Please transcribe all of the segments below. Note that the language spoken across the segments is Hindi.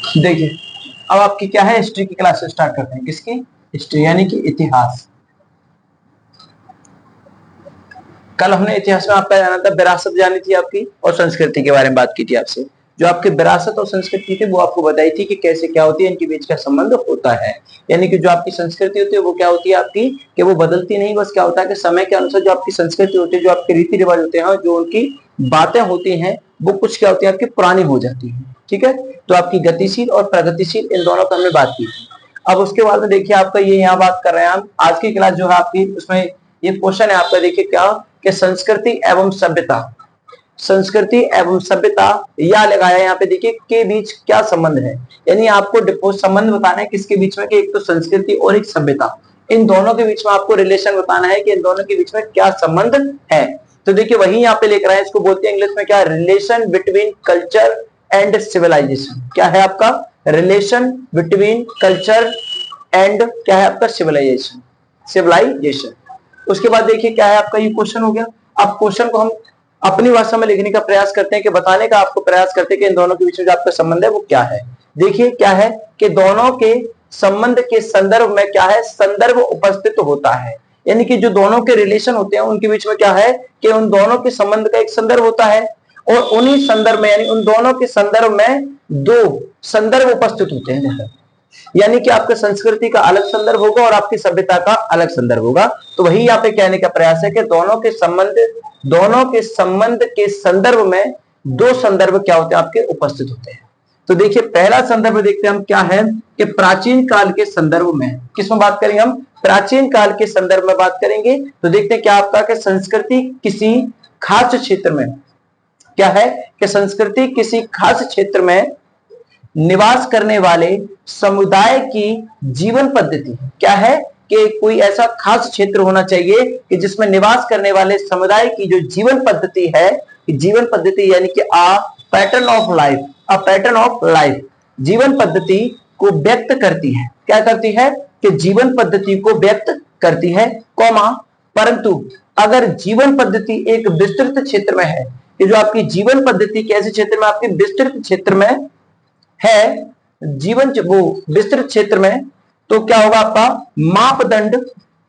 देखिए अब आपकी क्या है, हिस्ट्री की क्लास स्टार्ट करते हैं। किसकी? हिस्ट्री यानी कि इतिहास। कल हमने इतिहास में आपका जाना था, विरासत जानी थी आपकी, और संस्कृति के बारे में बात की थी आपसे। जो आपकी विरासत और संस्कृति थी वो आपको बताई थी कि कैसे क्या होती है, इनके बीच का संबंध होता है। यानी कि जो आपकी संस्कृति होती है वो क्या होती है आपकी, कि वो बदलती नहीं, बस क्या होता है कि समय के अनुसार जो आपकी संस्कृति होती है, जो आपके रीति रिवाज होते हैं, जो उनकी बातें होती हैं, वो कुछ क्या होती है आपकी पुरानी हो जाती है। ठीक है, तो आपकी गतिशील और प्रगतिशील इन दोनों पर हमने बात की थी। अब उसके बाद में देखिए आपका ये यहाँ बात कर रहे हैं हम, आज की क्लास जो है आपकी, उसमें ये क्वेश्चन है आपका, देखिए क्या कि संस्कृति एवं सभ्यता, संस्कृति एवं सभ्यता या लगाया यहाँ पे, देखिए के बीच क्या संबंध है। यानी आपको संबंध बताना है किसके बीच में, कि एक तो संस्कृति और एक सभ्यता, इन दोनों के बीच में आपको रिलेशन बताना है कि इन दोनों के बीच में क्या संबंध है। तो देखिए वही यहाँ पे लेकर आए, इसको बोलते हैं इंग्लिश में क्या, relation between culture and civilisation. क्या है आपका, रिलेशन बिटवीन कल्चर एंड क्या है आपका, सिविलाइजेशन, सिविलाइजेशन। उसके बाद देखिए क्या है आपका, ये क्वेश्चन हो गया। अब क्वेश्चन को हम अपनी भाषा में लिखने का प्रयास करते हैं, कि बताने का आपको प्रयास करते हैं कि इन दोनों के बीच में जो आपका संबंध है वो क्या है। देखिए क्या है कि दोनों के संबंध के संदर्भ में क्या है, संदर्भ उपस्थित होता है। यानी कि जो दोनों के रिलेशन होते हैं उनके बीच में क्या है, कि उन दोनों के संबंध का एक संदर्भ होता है, और उन्हीं संदर्भ में यानी उन दोनों के संदर्भ में दो संदर्भ उपस्थित होते हैं। यानी कि आपके संस्कृति का अलग संदर्भ होगा और आपकी सभ्यता का अलग संदर्भ होगा। तो वही यहाँ पे कहने का प्रयास है कि दोनों के संबंध के संदर्भ में दो संदर्भ क्या होते हैं आपके, उपस्थित होते हैं। तो देखिए पहला संदर्भ देखते हैं हम क्या है, कि प्राचीन काल के संदर्भ में, किसमें बात करेंगे हम, प्राचीन काल के संदर्भ में बात करेंगे। तो देखते हैं क्या आपका, कि संस्कृति किसी खास क्षेत्र में क्या है, कि संस्कृति किसी खास क्षेत्र में निवास करने वाले समुदाय की जीवन पद्धति क्या है, कि कोई ऐसा खास क्षेत्र होना चाहिए कि जिसमें निवास करने वाले समुदाय की जो जीवन पद्धति है, जीवन पद्धति यानी कि pattern of life, pattern of life, जीवन पद्धति को व्यक्त करती है। क्या करती है, कि जीवन पद्धति को व्यक्त करती है, कौमा, परंतु अगर जीवन पद्धति एक विस्तृत क्षेत्र में है, कि जो आपकी जीवन पद्धति कैसे क्षेत्र में, आपके विस्तृत क्षेत्र में है, जीवन वो विस्तृत क्षेत्र में, तो क्या होगा आपका, मापदंड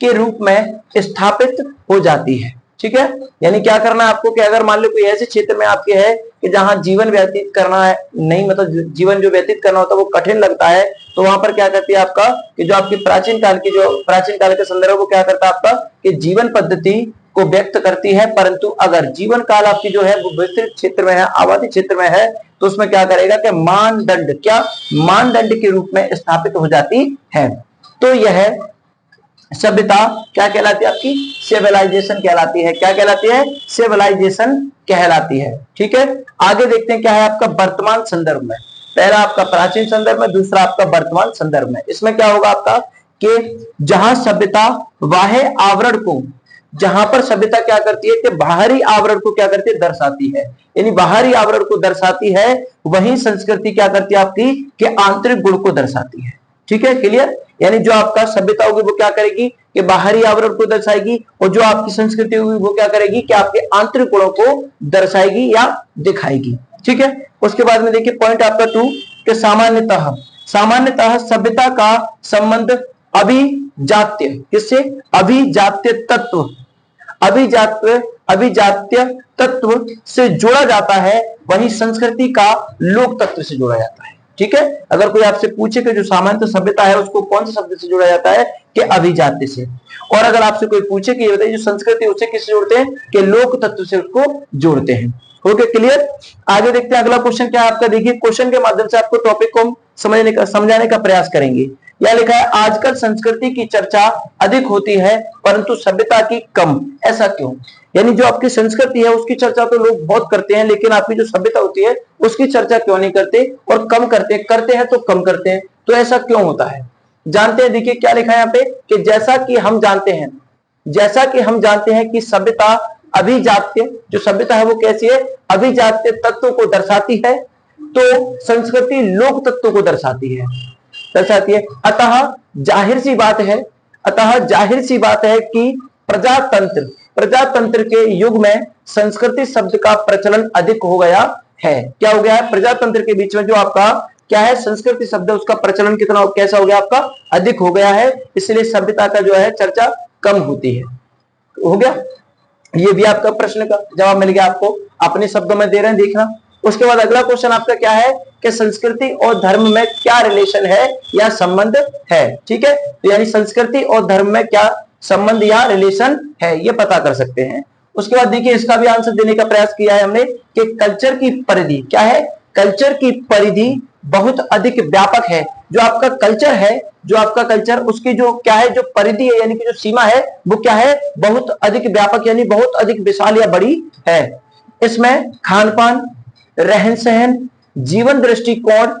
के रूप में स्थापित हो जाती है। ठीक है, यानी क्या करना है आपको, कि अगर मान लो कोई ऐसे क्षेत्र में आपके है कि जहां जीवन व्यतीत करना है नहीं, मतलब जीवन जो व्यतीत करना होता है वो कठिन लगता है, तो वहां पर क्या करती है आपका, कि जो आपकी प्राचीन काल के संदर्भ वो क्या करता है आपका, कि जीवन पद्धति को व्यक्त करती है। परंतु अगर जीवन काल आपकी जो है वो विस्तृत क्षेत्र में है, आबादी क्षेत्र में है, तो उसमें क्या करेगा, कि मानदंड के रूप में स्थापित हो जाती है। तो यह सभ्यता क्या कहलाती है आपकी, सिविलाइजेशन कहलाती है। क्या कहलाती है, सिविलाइजेशन कहलाती है। ठीक है, आगे देखते हैं क्या है आपका वर्तमान संदर्भ में। पहला आपका प्राचीन संदर्भ में, दूसरा आपका वर्तमान संदर्भ में। इसमें क्या होगा आपका, कि जहां सभ्यता बाह्य आवरण को, जहां पर सभ्यता क्या करती है, कि बाहरी आवरण को क्या करती है, दर्शाती है, यानी बाहरी आवरण को दर्शाती है, वहीं संस्कृति क्या करती है आपकी, कि आंतरिक गुण को दर्शाती है। ठीक है, क्लियर। यानी जो आपका सभ्यता होगी वो क्या करेगी, कि बाहरी आवरण को दर्शाएगी, और जो आपकी संस्कृति होगी वो क्या करेगी, कि आपके आंतरिक गुणों को दर्शाएगी या दिखाएगी। ठीक है, उसके बाद में देखिए पॉइंट आपका 2, कि सामान्यतः सभ्यता का संबंध अभिजात्य, किससे, अभिजात्य तत्व से जोड़ा जाता है, वहीं संस्कृति का लोक तत्व से जोड़ा जाता है। ठीक है, अगर कोई आपसे पूछे कि जो सामान्य सभ्यता है उसको कौन से शब्द से जोड़ा जाता है, कि अभिजात्य से। और अगर आपसे कोई पूछे कि ये बताइए जो संस्कृति है उसे किससे जोड़ते हैं, कि लोक तत्व से उसको जोड़ते हैं। Okay, clear. आगे देखते हैं अगला क्वेश्चन क्या है आपका। देखिए क्वेश्चन के माध्यम से आपको टॉपिक को समझाने का प्रयास करेंगे। यह लिखा है, आजकल संस्कृति की चर्चा अधिक होती है परंतु सभ्यता की कम, ऐसा क्यों। यानी जो आपकी संस्कृति है उसकी चर्चा तो लोग बहुत करते हैं, लेकिन आपकी जो सभ्यता होती है उसकी चर्चा क्यों नहीं करते, और कम करते हैं तो कम करते हैं, तो ऐसा क्यों होता है, जानते हैं। देखिए क्या लिखा है यहाँ पे, कि जैसा कि हम जानते हैं कि सभ्यता अभिजात्य, जो सभ्यता है वो कैसी है, अभिजात्य तत्व को दर्शाती है, तो संस्कृति लोक तत्व को दर्शाती है। अतः जाहिर सी बात है कि प्रजातंत्र के युग में संस्कृति शब्द का प्रचलन अधिक हो गया है। क्या हो गया है, प्रजातंत्र के बीच में जो आपका क्या है, संस्कृति शब्द उसका प्रचलन कितना कैसा हो गया आपका, अधिक हो गया है, इसलिए सभ्यता का जो है चर्चा कम होती है। हो गया, ये भी आपका प्रश्न का जवाब मिल गया आपको, अपने शब्दों में दे रहे हैं, देखना। उसके बाद अगला क्वेश्चन आपका क्या है कि संस्कृति और धर्म में क्या रिलेशन है या संबंध है। ठीक है, तो यानी संस्कृति और धर्म में क्या संबंध या रिलेशन है, ये पता कर सकते हैं। उसके बाद देखिए, इसका भी आंसर देने का प्रयास किया है हमने कि कल्चर की परिधि क्या है, कल्चर की परिधि बहुत अधिक व्यापक है। जो आपका कल्चर है, जो आपका कल्चर, उसकी जो क्या है, जो परिधि है यानी कि जो सीमा है, वो क्या है, बहुत अधिक व्यापक यानी बहुत अधिक विशाल या बड़ी है। इसमें खान पान, रहन सहन, जीवन दृष्टिकोण,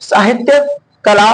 साहित्य, कला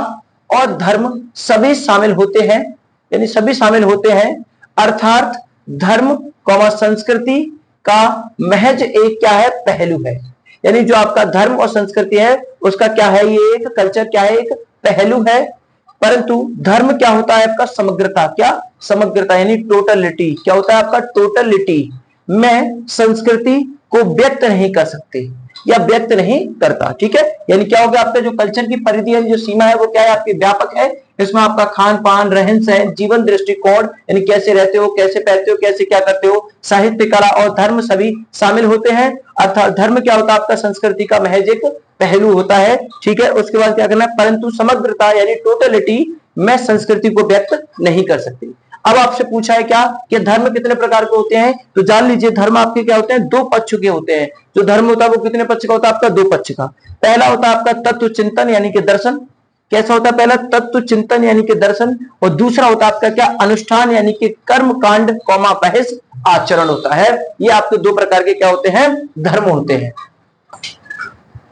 और धर्म सभी शामिल होते हैं, यानी सभी शामिल होते हैं। अर्थात धर्म संस्कृति का महज एक क्या है, पहलू है। यानी जो आपका धर्म और संस्कृति है उसका क्या है, ये एक कल्चर क्या है, एक पहलू है। परंतु धर्म क्या होता है आपका, समग्रता, क्या समग्रता यानी टोटलिटी, क्या होता है आपका, टोटलिटी में संस्कृति को व्यक्त नहीं कर सकते या व्यक्त नहीं करता। ठीक है, यानी क्या हो गया, आपका जो कल्चर की परिधि है, जो सीमा है, वो क्या है, आपकी व्यापक है। इसमें आपका खान पान, रहन सहन, जीवन दृष्टिकोण यानी कैसे रहते हो, कैसे पहनते हो, कैसे क्या करते हो, साहित्य, कला और धर्म सभी शामिल होते हैं। अर्थात धर्म क्या होता है आपका, संस्कृति का महज एक पहलू होता है। ठीक है, उसके बाद क्या करना है, परंतु समग्रता यानी टोटलिटी में संस्कृति को व्यक्त नहीं कर सकती। अब आपसे पूछा है क्या कि धर्म कितने प्रकार के होते हैं, तो जान लीजिए धर्म आपके क्या होते हैं, दो पक्ष के होते हैं। जो धर्म होता है वो कितने पक्ष का होता है आपका, दो पक्ष का। पहला होता है आपका तत्व चिंतन यानी कि दर्शन, कैसा होता है, पहला तत्व चिंतन यानी कि दर्शन, और दूसरा होता है आपका क्या, अनुष्ठान यानी कि कर्म कांड बहस आचरण होता है। ये आपके दो प्रकार के क्या होते हैं, धर्म होते हैं।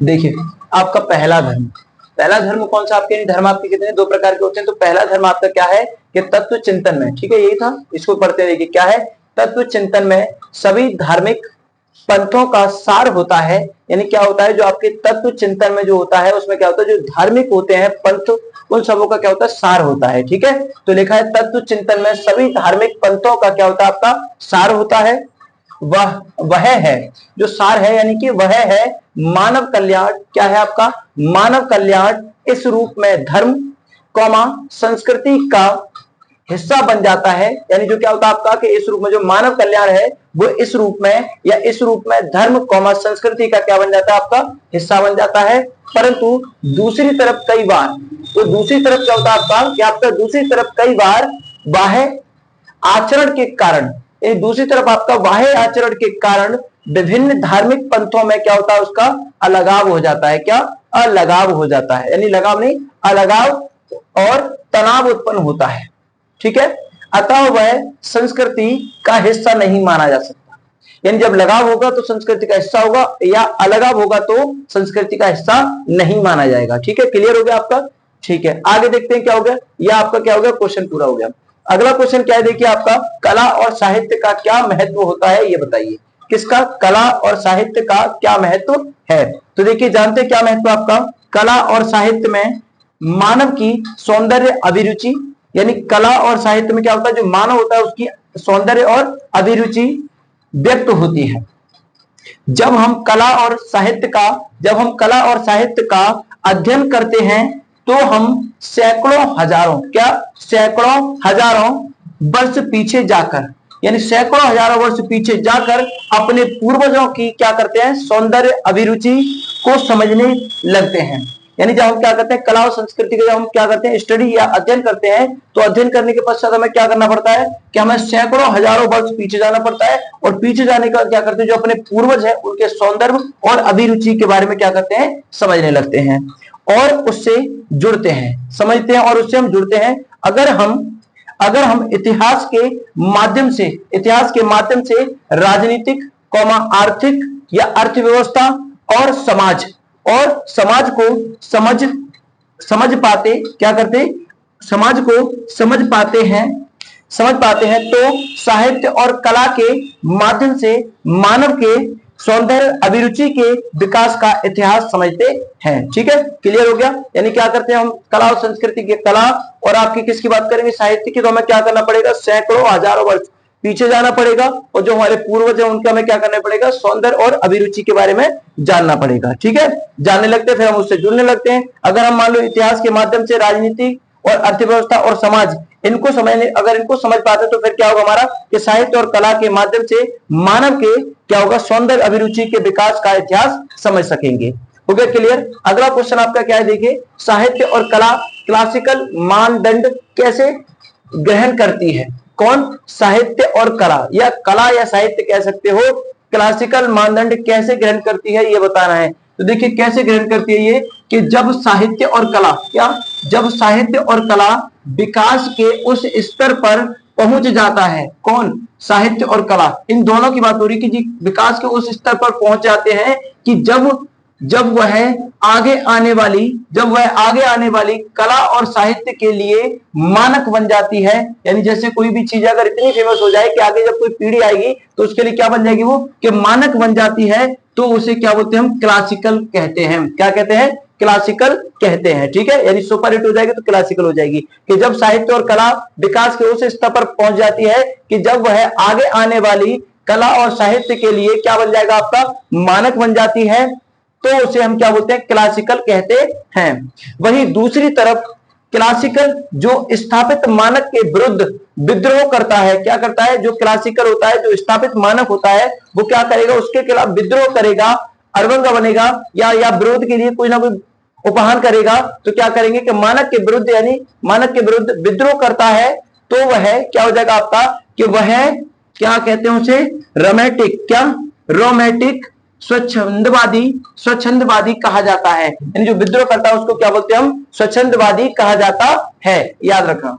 देखिए आपका पहला धर्म, पहला धर्म कौन सा आपके, धर्म आपके कितने, दो प्रकार के होते हैं। तो पहला धर्म आपका क्या है कि तत्व चिंतन में, ठीक है यही था, इसको पढ़ते देखिए क्या है, तत्व चिंतन में सभी धार्मिक पंथों का सार होता है। यानी क्या होता है, जो आपके तत्व चिंतन में जो होता है उसमें क्या होता है, जो धार्मिक होते हैं पंथ, उन सबों का क्या होता है, सार होता है। ठीक है, तो लिखा है तत्व चिंतन में सभी धार्मिक पंथों का क्या होता है, आपका सार होता है। वह है जो सार है, यानी कि वह है मानव कल्याण, क्या है आपका, मानव कल्याण इस रूप में धर्म संस्कृति का हिस्सा बन जाता है। यानी जो क्या होता है आपका कि इस रूप में जो मानव कल्याण है वो इस रूप में या इस रूप में धर्म संस्कृति का क्या बन जाता है, आपका हिस्सा बन जाता है। परंतु दूसरी तरफ कई बार, तो दूसरी तरफ क्या होता है आपका कि आपका दूसरी तरफ कई बार बाह्य आचरण के कारण, दूसरी तरफ आपका बाह्य आचरण के कारण विभिन्न धार्मिक पंथों में क्या होता है, उसका अलगाव हो जाता है। क्या, अलगाव हो जाता है, यानी लगाव नहीं, अलगाव और तनाव उत्पन्न होता है। ठीक है, अतः वह संस्कृति का हिस्सा नहीं माना जा सकता। यानी जब लगाव होगा तो संस्कृति का हिस्सा होगा, या अलगाव होगा तो संस्कृति का हिस्सा नहीं माना जाएगा। ठीक है, क्लियर हो गया आपका। ठीक है, आगे देखते हैं क्या हो गया, यह आपका क्या हो गया, क्वेश्चन पूरा हो गया। अगला क्वेश्चन क्या है, देखिए आपका कला और साहित्य का क्या महत्व होता है, ये बताइए। किसका, कला और साहित्य का क्या महत्व है। तो देखिए जानते क्या महत्व आपका, कला और साहित्य में मानव की सौंदर्य अभिरुचि, यानी कला और साहित्य में क्या होता है, जो मानव होता है उसकी सौंदर्य और अभिरुचि व्यक्त होती है। जब हम कला और साहित्य का अध्ययन करते हैं तो हम सैकड़ों हजारों वर्ष पीछे जाकर, यानी सैकड़ों हजारों वर्ष पीछे जाकर अपने पूर्वजों की क्या करते हैं, सौंदर्य अभिरुचि को समझने लगते हैं। यानी जब हम क्या करते हैं, कला और संस्कृति का जब हम क्या करते हैं, स्टडी या अध्ययन करते हैं, तो अध्ययन करने के पश्चात हमें क्या करना पड़ता है कि हमें सैकड़ों हजारों वर्ष पीछे जाना पड़ता है, और पीछे जाने का क्या करते हैं, जो अपने पूर्वज है उनके सौंदर्य और अभिरुचि के बारे में क्या करते हैं, समझने लगते हैं और उससे जुड़ते हैं, समझते हैं और उससे हम जुड़ते हैं। अगर हम इतिहास के माध्यम से राजनीतिक, आर्थिक या अर्थव्यवस्था और समाज को समझ पाते, क्या करते, समाज को समझ पाते हैं तो साहित्य और कला के माध्यम से मानव के सौंदर्य अभिरुचि के विकास का इतिहास समझते हैं। ठीक है, क्लियर हो गया। यानी क्या करते हैं हम, कला और संस्कृति के, कला और आपकी किसकी बात करेंगे, साहित्य की, तो हमें क्या करना पड़ेगा, सैकड़ों हजारों वर्ष पीछे जाना पड़ेगा, और जो हमारे पूर्वज है उनका हमें क्या करना पड़ेगा, सौंदर्य और अभिरुचि के बारे में जानना पड़ेगा। ठीक है, जानने लगते हैं फिर हम उससे जुड़ने लगते हैं। अगर हम मान लो इतिहास के माध्यम से राजनीति और अर्थव्यवस्था और समाज इनको समझने, अगर इनको समझ पाते तो फिर क्या होगा हमारा, कि साहित्य और कला के माध्यम से मानव के क्या होगा, सौंदर्य अभिरुचि के विकास का इतिहास समझ सकेंगे। हो गया क्लियर। अगला क्वेश्चन आपका क्या है, देखिए, साहित्य और कला क्लासिकल मानदंड कैसे ग्रहण करती है। कौन, साहित्य और कला, या कला या साहित्य कह सकते हो, क्लासिकल मानदंड कैसे ग्रहण करती है ये बताना है। तो देखिए कैसे ग्रहण करती है ये, कि जब साहित्य और कला, क्या, जब साहित्य और कला विकास के उस स्तर पर पहुंच जाता है। कौन, साहित्य और कला, इन दोनों की बात हो रही कि जी विकास के उस स्तर पर पहुंच जाते हैं कि जब वह आगे आने वाली कला और साहित्य के लिए मानक बन जाती है। यानी जैसे कोई भी चीज अगर इतनी फेमस हो जाए कि आगे जब कोई पीढ़ी आएगी तो उसके लिए क्या बन जाएगी वो, कि मानक बन जाती है, तो उसे क्या बोलते हैं हम, क्लासिकल कहते हैं। क्या कहते हैं, क्लासिकल कहते हैं। ठीक है, यानी सुपर हिट हो जाएगी तो क्लासिकल हो जाएगी, कि जब साहित्य और कला विकास के उस स्तर पर पहुंच जाती है कि जब वह आगे आने वाली कला और साहित्य के लिए क्या बन जाएगा, आपका मानक बन जाती है, तो उसे हम क्या बोलते हैं, क्लासिकल कहते हैं। वहीं दूसरी तरफ क्लासिकल जो स्थापित मानक के विरुद्ध विद्रोह करता है, क्या करता है, जो क्लासिकल होता है, जो स्थापित मानक होता है, वो क्या करेगा, उसके खिलाफ विद्रोह करेगा, अड़ंगा बनेगा, या विरोध के लिए कोई ना कोई उपहार करेगा। तो क्या करेंगे कि मानक के विरुद्ध, यानी मानक के विरुद्ध विद्रोह करता है, तो वह क्या हो जाएगा आपका, कि वह क्या कहते हैं उसे, रोमैंटिक, क्या, रोमैंटिक स्वच्छंदवादी कहा जाता है। यानी जो विद्रोह करता है उसको क्या बोलते हैं हम, स्वच्छंदवादी कहा जाता है। याद रखना।